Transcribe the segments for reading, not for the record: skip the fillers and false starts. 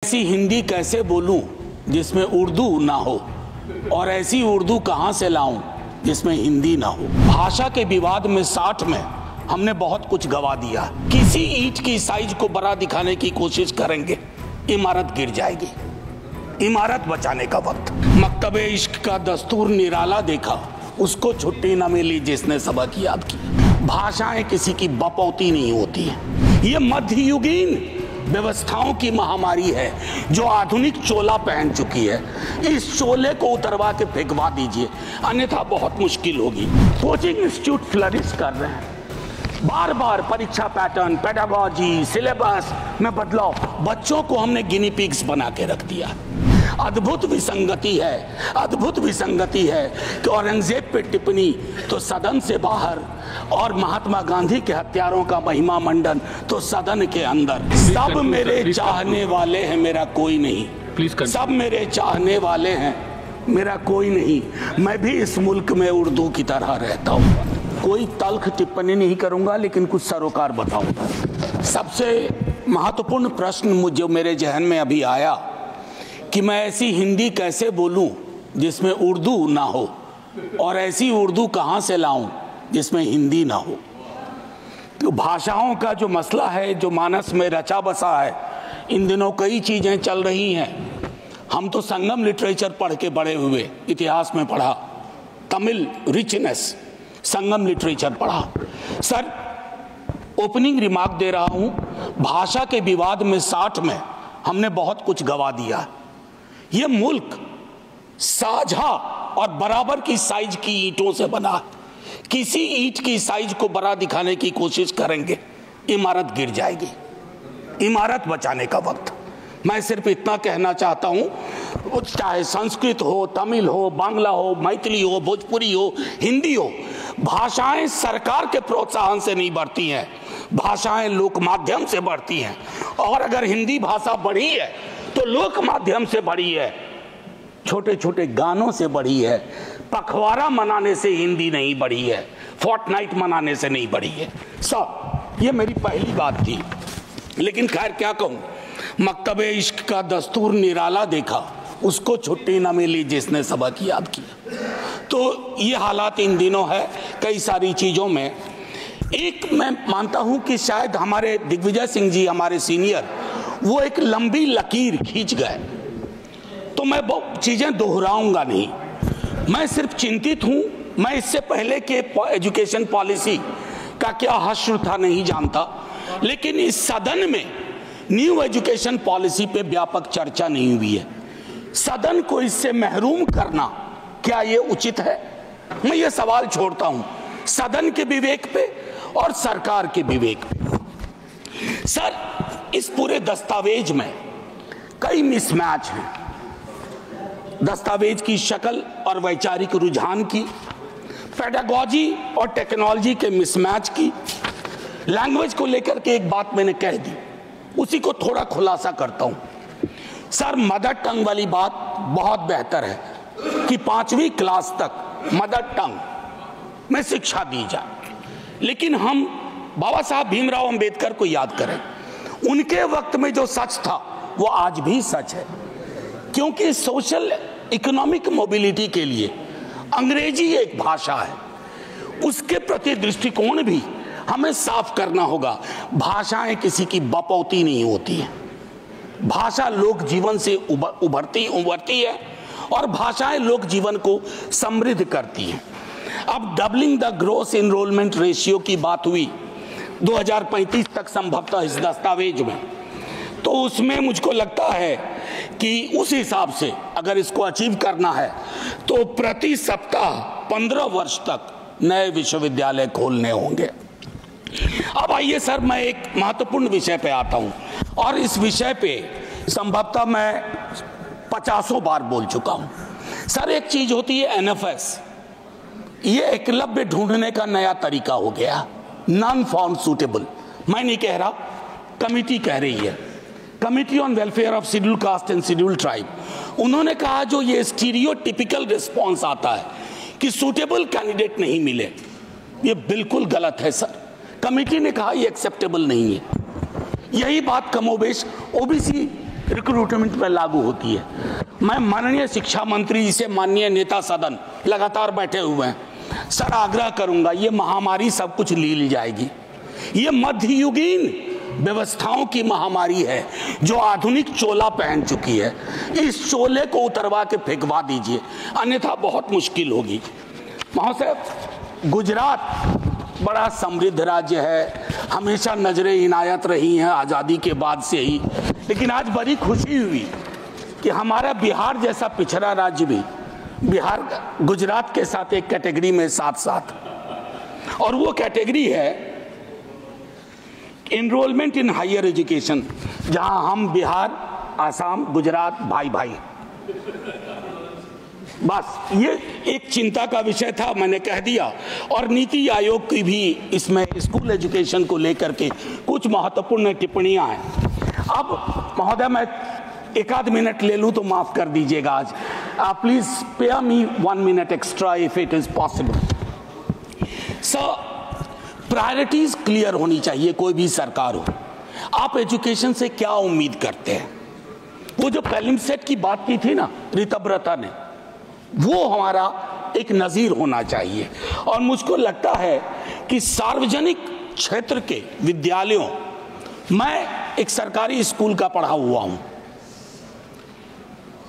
ऐसी हिंदी कैसे बोलूं जिसमें उर्दू ना हो, और ऐसी उर्दू कहां से लाऊं जिसमें हिंदी ना हो। भाषा के विवाद में 60 में हमने बहुत कुछ गवा दिया। किसी ईंट की साइज को बड़ा दिखाने की कोशिश करेंगे, इमारत गिर जाएगी। इमारत बचाने का वक्त। मकतबे इश्क का दस्तूर निराला देखा, उसको छुट्टी न मिली जिसने सबक याद किया। भाषाएं किसी की बपौती नहीं होती है। ये मध्ययुगीन व्यवस्थाओं की महामारी है जो आधुनिक चोला पहन चुकी है। इस चोले को उतरवा के फेंकवा दीजिए, अन्यथा बहुत मुश्किल होगी। कोचिंग इंस्टीट्यूट फ्लरिश कर रहे हैं, बार बार परीक्षा पैटर्न, पेडागॉजी, सिलेबस में बदलाव। बच्चों को हमने गिनी पिग्स बना के रख दिया। अद्भुत विसंगति है, अद्भुत विसंगति है कि औरंगजेब पे टिप्पणी तो सदन से बाहर, और महात्मा गांधी के हत्यारों का महिमा मंडन तो सदन के अंदर। सब मेरे चाहने वाले हैं, मेरा कोई नहीं। सब मेरे चाहने वाले हैं, मेरा कोई नहीं। मैं भी इस मुल्क में उर्दू की तरह रहता हूँ। कोई तल्ख टिप्पणी नहीं करूंगा, लेकिन कुछ सरोकार बताऊंगा। सबसे महत्वपूर्ण प्रश्न मुझे मेरे जहन में अभी आया कि मैं ऐसी हिंदी कैसे बोलूं जिसमें उर्दू ना हो, और ऐसी उर्दू कहां से लाऊं जिसमें हिंदी ना हो। तो भाषाओं का जो मसला है, जो मानस में रचा बसा है, इन दिनों कई चीजें चल रही हैं। हम तो संगम लिटरेचर पढ़ के बड़े हुए, इतिहास में पढ़ा, तमिल रिचनेस, संगम लिटरेचर पढ़ा। सर, ओपनिंग रिमार्क दे रहा हूं, भाषा के विवाद में 60 में हमने बहुत कुछ गवा दिया। ये मुल्क साझा और बराबर की साइज की ईंटों से बना है। किसी ईंट की साइज को बड़ा दिखाने की कोशिश करेंगे, इमारत गिर जाएगी। इमारत बचाने का वक्त। मैं सिर्फ इतना कहना चाहता हूं, चाहे संस्कृत हो, तमिल हो, बांग्ला हो, मैथिली हो, भोजपुरी हो, हिंदी हो, भाषाएं सरकार के प्रोत्साहन से नहीं बढ़ती हैं, भाषाएं लोक माध्यम से बढ़ती हैं। और अगर हिंदी भाषा बढ़ी है तो लोक माध्यम से बढ़ी है, छोटे छोटे गानों से बढ़ी है। पखवाड़ा मनाने से हिंदी नहीं बढ़ी है, फोर्टनाइट मनाने से नहीं बढ़ी है। सब ये मेरी पहली बात थी, लेकिन खैर क्या कहूँ। मकतबे इश्क का दस्तूर निराला देखा, उसको छुट्टी न मिली जिसने सबक याद किया। तो ये हालात इन दिनों है कई सारी चीज़ों में। एक मैं मानता हूँ कि शायद हमारे दिग्विजय सिंह जी, हमारे सीनियर, वो एक लंबी लकीर खींच गए। तो मैं बहुत चीज़ें दोहराऊंगा नहीं, मैं सिर्फ चिंतित हूँ। मैं इससे पहले के एजुकेशन पॉलिसी का क्या हश्र था नहीं जानता, लेकिन इस सदन में न्यू एजुकेशन पॉलिसी पे व्यापक चर्चा नहीं हुई है। सदन को इससे महरूम करना क्या ये उचित है? मैं ये सवाल छोड़ता हूँ सदन के विवेक पे और सरकार के विवेक पे। सर, इस पूरे दस्तावेज में कई मिसमैच हैं। दस्तावेज की शक्ल और वैचारिक रुझान की, पेडागॉजी और टेक्नोलॉजी के मिसमैच की, लैंग्वेज को लेकर के एक बात मैंने कह दी, उसी को थोड़ा खुलासा करता हूं। सर, मदर टंग वाली बात बहुत बेहतर है कि 5वीं क्लास तक मदर टंग में शिक्षा दी जाए, लेकिन हम बाबा साहब भीमराव अंबेडकर को याद करें। उनके वक्त में जो सच था वो आज भी सच है, क्योंकि सोशल इकोनॉमिक मोबिलिटी के लिए अंग्रेजी एक भाषा है, उसके प्रति दृष्टिकोण भी हमें साफ करना होगा। भाषाएं किसी की बपौती नहीं होती है। भाषा लोक जीवन से उभरती है, और भाषाएं लोक जीवन को समृद्ध करती हैं। अब doubling the gross enrolment ratio की बात हुई 2035 तक संभवतः इस दस्तावेज में, तो उसमें मुझको लगता है कि उस हिसाब से अगर इसको अचीव करना है तो प्रति सप्ताह 15 वर्ष तक नए विश्वविद्यालय खोलने होंगे। अब आइए सर, मैं एक महत्वपूर्ण विषय पे आता हूं, और इस विषय पे संभवतः मैं 50 बार बोल चुका हूं। सर, एक चीज होती है एनएफएस, ये एकलव्य ढूंढने का नया तरीका हो गया, नॉन फाउंड सूटेबल। मैं नहीं कह रहा, कमिटी कह रही है, committee on welfare of schedule caste and schedule tribe. उन्होंने कहा जो ये स्टीरियोटिपिकल रिस्पॉन्स आता है कि सूटेबल कैंडिडेट नहीं मिले, ये बिल्कुल गलत है सर। कमेटी ने कहा ये एक्सेप्टेबल नहीं है। यही बात कमोबेश ओबीसी रिक्रूटमेंट में लागू होती है। मैं माननीय शिक्षा मंत्री जी से, माननीय नेता सदन लगातार बैठे हुए हैं, सर आग्रह करूंगा, ये महामारी सब कुछ लील जाएगी। ये मध्ययुगीन व्यवस्थाओं की महामारी है जो आधुनिक चोला पहन चुकी है। इस चोले को उतरवा के फेंकवा दीजिए, अन्यथा बहुत मुश्किल होगी। महोदय, गुजरात बड़ा समृद्ध राज्य है, हमेशा नजरें इनायत रही हैं आज़ादी के बाद से ही, लेकिन आज बड़ी खुशी हुई कि हमारा बिहार जैसा पिछड़ा राज्य भी बिहार गुजरात के साथ एक कैटेगरी में साथ साथ, और वो कैटेगरी है एनरोलमेंट इन हायर एजुकेशन, जहां हम बिहार, आसाम, गुजरात भाई भाई। बस ये एक चिंता का विषय था, मैंने कह दिया। और नीति आयोग की भी इसमें स्कूल एजुकेशन को लेकर के कुछ महत्वपूर्ण टिप्पणियां हैं। अब महोदय, मैं एक आध मिनट ले लूं तो माफ कर दीजिएगा आज। Please spare me 1 minute extra if it is possible. Sir, priorities clear होनी चाहिए, कोई भी सरकार हो। आप एजुकेशन से क्या उम्मीद करते हैं? वो जो प्रीलिम्स सेट की बात की थी ना ऋतव्रता ने, वो हमारा एक नजीर होना चाहिए। और मुझको लगता है कि सार्वजनिक क्षेत्र के विद्यालयों, मैं एक सरकारी स्कूल का पढ़ा हुआ हूं,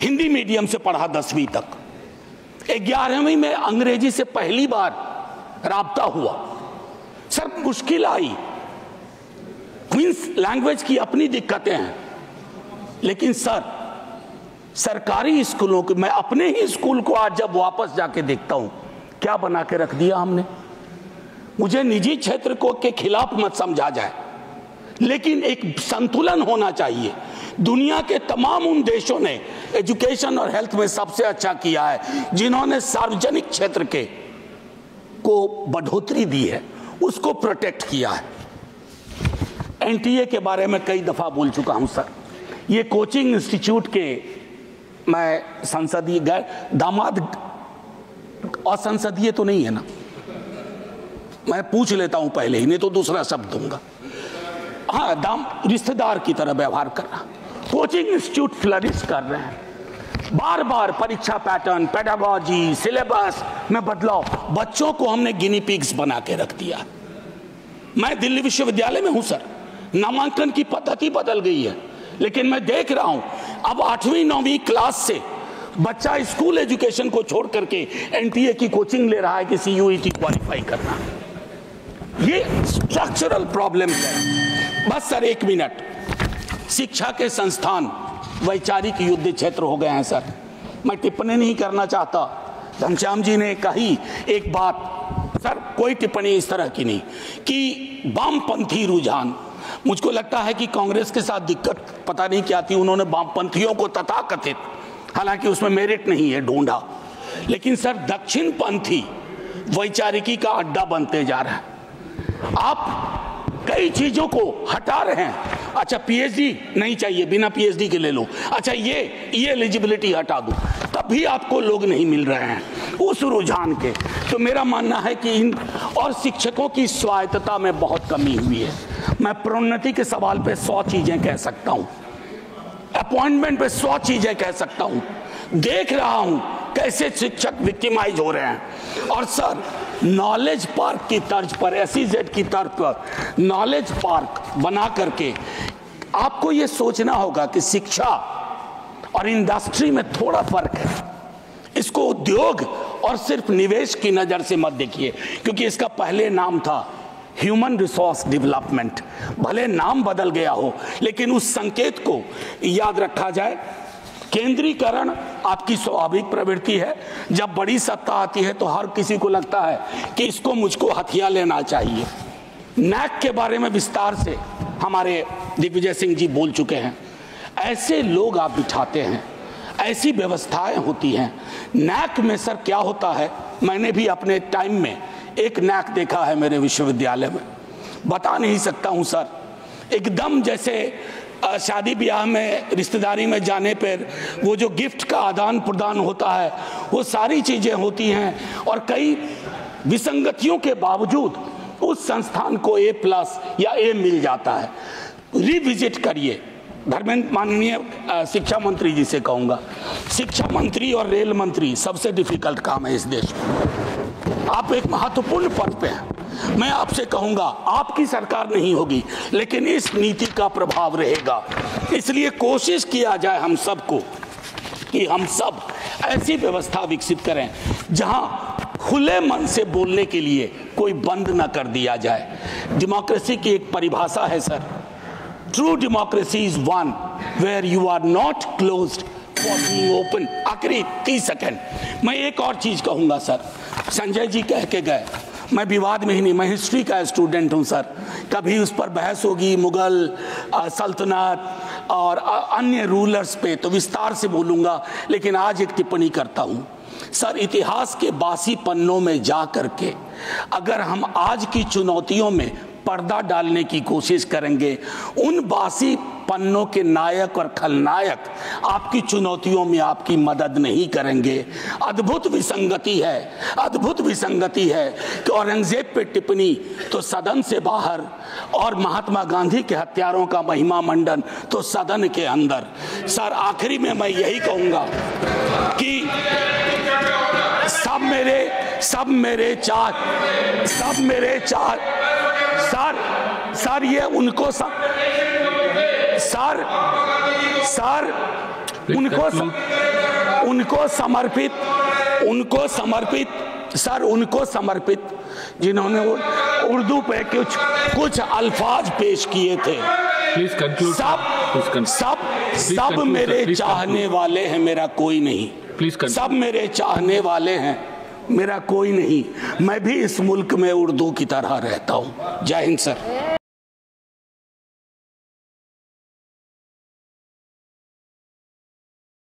हिंदी मीडियम से पढ़ा 10वीं तक। 11वीं में अंग्रेजी से पहली बार राब्ता हुआ। सर, मुश्किल आई, क्वींस लैंग्वेज की अपनी दिक्कतें हैं, लेकिन सर सरकारी स्कूलों के, मैं अपने ही स्कूल को आज जब वापस जाके देखता हूं, क्या बना के रख दिया हमने। मुझे निजी क्षेत्र को के खिलाफ मत समझा जाए, लेकिन एक संतुलन होना चाहिए। दुनिया के तमाम उन देशों ने एजुकेशन और हेल्थ में सबसे अच्छा किया है जिन्होंने सार्वजनिक क्षेत्र के को बढ़ोतरी दी है, उसको प्रोटेक्ट किया है। एनटीए के बारे में कई दफा बोल चुका हूं सर। ये कोचिंग इंस्टीट्यूट के, मैं संसदीय दामाद, असंसदीय तो नहीं है ना, मैं पूछ लेता हूं पहले ही, नहीं तो दूसरा शब्द दूंगा। हाँ, रिश्तेदार की तरह व्यवहार करना। कोचिंग इंस्टीट्यूट फ्लरिश कर रहे हैं, बार बार परीक्षा पैटर्न, पेडागोजी, सिलेबस में बदलाव, बच्चों को हमने गिनी पिग्स बना के रख दिया। मैं दिल्ली विश्वविद्यालय में हूं सर, नामांकन की पद्धति बदल गई है, लेकिन मैं देख रहा हूं अब 8वीं 9वीं क्लास से बच्चा स्कूल एजुकेशन को छोड़ करके एनटीए की कोचिंग ले रहा है कि सीयूईटी क्वालिफाई करना। ये स्ट्रक्चरल प्रॉब्लम है। बस सर 1 मिनट। शिक्षा के संस्थान वैचारिक युद्ध क्षेत्र हो गए हैं सर। मैं टिप्पणी नहीं करना चाहता, घनश्याम जी ने कही एक बात सर, कोई टिप्पणी इस तरह की नहीं, कि वामपंथी रुझान, मुझको लगता है कि कांग्रेस के साथ दिक्कत पता नहीं क्या थी, उन्होंने वामपंथियों को तथाकथित, हालांकि उसमें मेरिट नहीं है, ढूंढा, लेकिन सर दक्षिण पंथी वैचारिकी का अड्डा बनते जा रहा है। आप कई चीजों को हटा रहे हैं। अच्छा, पीएचडी नहीं चाहिए, बिना पीएचडी के ले लो। अच्छा, ये एलिजिबिलिटी हटा दो, तब भी आपको लोग नहीं मिल रहे हैं उस रुझान के। तो मेरा मानना है कि इन और शिक्षकों की स्वायत्तता में बहुत कमी हुई है। मैं प्रोन्नति के सवाल पे 100 चीजें कह सकता हूं, अपॉइंटमेंट पे 100 चीजें कह सकता हूं। देख रहा हूं कैसे शिक्षक विक्टिमाइज हो रहे हैं। और सर, नॉलेज पार्क की तर्ज पर, एसईजेड की तर्ज पर नॉलेज पार्क बना करके आपको ये सोचना होगा कि शिक्षा और इंडस्ट्री में थोड़ा फर्क है। इसको उद्योग और सिर्फ निवेश की नजर से मत देखिए, क्योंकि इसका पहले नाम था ह्यूमन रिसोर्स डेवलपमेंट। भले नाम बदल गया हो, लेकिन उस संकेत को याद रखा जाए। केंद्रीकरण आपकी स्वाभाविक प्रवृत्ति है। जब बड़ी सत्ता आती है तो हर किसी को लगता है कि इसको मुझको हथिया लेना चाहिए। नैक के बारे में विस्तार से हमारे दिग्विजय सिंह जी बोल चुके हैं। ऐसे लोग आप बिठाते हैं, ऐसी व्यवस्थाएं होती हैं। नैक में सर क्या होता है, मैंने भी अपने टाइम में एक नैक देखा है मेरे विश्वविद्यालय में, बता नहीं सकता हूं सर। एकदम जैसे शादी ब्याह में, रिश्तेदारी में जाने पर वो जो गिफ्ट का आदान प्रदान होता है, वो सारी चीजें होती हैं। और कई विसंगतियों के बावजूद उस संस्थान को A+ या A मिल जाता है। रिविजिट करिए, धर्मेंद्र, माननीय शिक्षा मंत्री जी से कहूंगा, शिक्षा मंत्री और रेल मंत्री सबसे डिफिकल्ट काम है इस देश में। आप एक महत्वपूर्ण पद पे हैं। मैं आपसे कहूंगा, आपकी सरकार नहीं होगी लेकिन इस नीति का प्रभाव रहेगा। इसलिए कोशिश किया जाए हम सबको कि हम सब ऐसी व्यवस्था विकसित करें जहां खुले मन से बोलने के लिए कोई बंद न कर दिया जाए। डेमोक्रेसी की एक परिभाषा है sir, true democracy is one where you are not closed for being open. आखिरी 30 सेकेंड मैं एक और चीज कहूंगा सर, संजय जी कह के गए, मैं विवाद में ही नहीं, मैं हिस्ट्री का स्टूडेंट हूं सर, कभी उस पर बहस होगी मुगल सल्तनत और अन्य रूलर्स पे तो विस्तार से बोलूंगा, लेकिन आज एक टिप्पणी करता हूं सर। इतिहास के बासी पन्नों में जा करके अगर हम आज की चुनौतियों में पर्दा डालने की कोशिश करेंगे, उन बासी पन्नों के नायक और खलनायक आपकी चुनौतियों में आपकी मदद नहीं करेंगे। अद्भुत विसंगति है, अद्भुत विसंगति है कि औरंगजेब पे टिप्पणी तो सदन से बाहर और महात्मा गांधी के हत्यारों का महिमा मंडन तो सदन के अंदर। सर आखिरी में मैं यही कहूंगा कि सब मेरे चार सर ये उनको समर्पित जिन्होंने उर्दू पे कुछ अल्फाज पेश किए थे। सब मेरे चाहने वाले हैं, मेरा कोई नहीं। सब मेरे चाहने वाले हैं, मेरा कोई नहीं। मैं भी इस मुल्क में उर्दू की तरह रहता हूँ। जय हिंद सर।